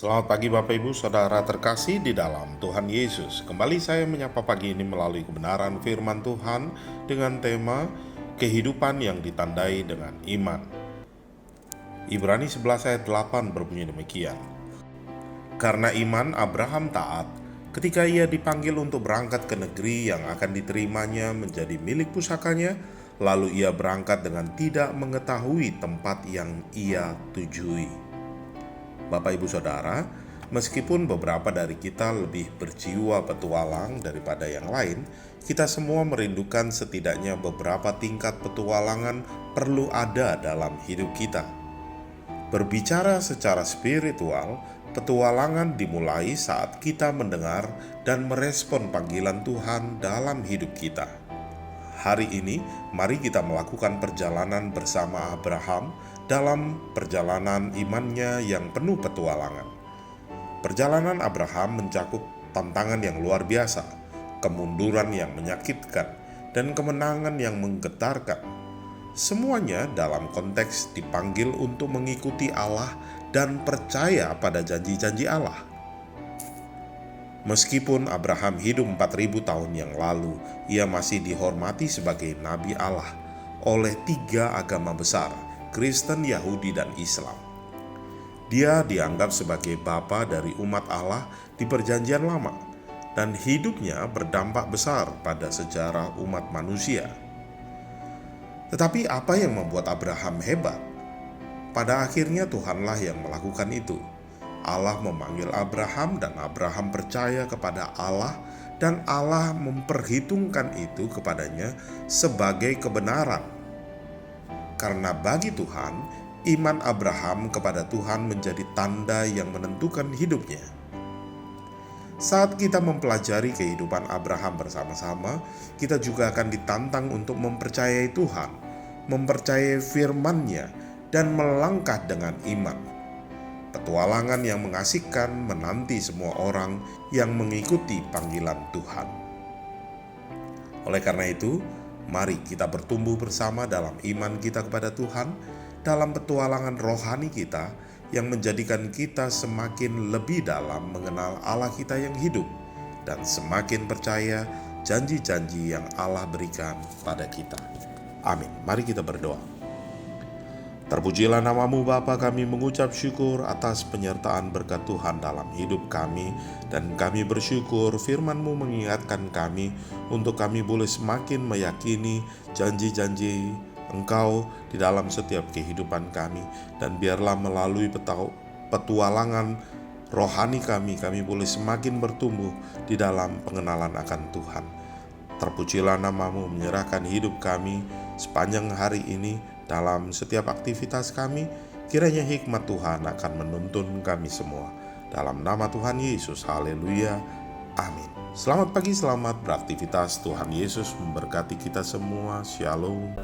Selamat pagi Bapak Ibu Saudara terkasih di dalam Tuhan Yesus. Kembali saya menyapa pagi ini melalui kebenaran firman Tuhan dengan tema kehidupan yang ditandai dengan iman. Ibrani 11 ayat 8 berbunyi demikian. Karena iman Abraham taat ketika ia dipanggil untuk berangkat ke negeri yang akan diterimanya menjadi milik pusakanya, lalu ia berangkat dengan tidak mengetahui tempat yang ia tujui. Bapak Ibu Saudara, meskipun beberapa dari kita lebih berjiwa petualang daripada yang lain, kita semua merindukan setidaknya beberapa tingkat petualangan perlu ada dalam hidup kita. Berbicara secara spiritual, petualangan dimulai saat kita mendengar dan merespon panggilan Tuhan dalam hidup kita. Hari ini, mari kita melakukan perjalanan bersama Abraham dalam perjalanan imannya yang penuh petualangan. Perjalanan Abraham mencakup tantangan yang luar biasa, kemunduran yang menyakitkan, dan kemenangan yang menggetarkan. Semuanya dalam konteks dipanggil untuk mengikuti Allah dan percaya pada janji-janji Allah. Meskipun Abraham hidup 4000 tahun yang lalu, ia masih dihormati sebagai Nabi Allah oleh 3 agama besar, Kristen, Yahudi, dan Islam. Dia dianggap sebagai bapa dari umat Allah di Perjanjian Lama, dan hidupnya berdampak besar pada sejarah umat manusia. Tetapi apa yang membuat Abraham hebat? Pada akhirnya Tuhanlah yang melakukan itu. Allah memanggil Abraham dan Abraham percaya kepada Allah dan Allah memperhitungkan itu kepadanya sebagai kebenaran. Karena bagi Tuhan, iman Abraham kepada Tuhan menjadi tanda yang menentukan hidupnya. Saat kita mempelajari kehidupan Abraham bersama-sama, kita juga akan ditantang untuk mempercayai Tuhan, mempercayai firman-Nya, dan melangkah dengan iman. Petualangan yang mengasihkan menanti semua orang yang mengikuti panggilan Tuhan. Oleh karena itu, mari kita bertumbuh bersama dalam iman kita kepada Tuhan, dalam petualangan rohani kita yang menjadikan kita semakin lebih dalam mengenal Allah kita yang hidup dan semakin percaya janji-janji yang Allah berikan pada kita. Amin. Mari kita berdoa. Terpujilah namamu Bapa, kami mengucap syukur atas penyertaan berkat Tuhan dalam hidup kami, dan kami bersyukur firman-Mu mengingatkan kami untuk kami boleh semakin meyakini janji-janji Engkau di dalam setiap kehidupan kami, dan biarlah melalui petualangan rohani kami boleh semakin bertumbuh di dalam pengenalan akan Tuhan. Terpujilah namamu, menyerahkan hidup kami sepanjang hari ini. Dalam setiap aktivitas kami, kiranya hikmat Tuhan akan menuntun kami semua. Dalam nama Tuhan Yesus, haleluya, amin. Selamat pagi, selamat beraktivitas. Tuhan Yesus memberkati kita semua. Shalom.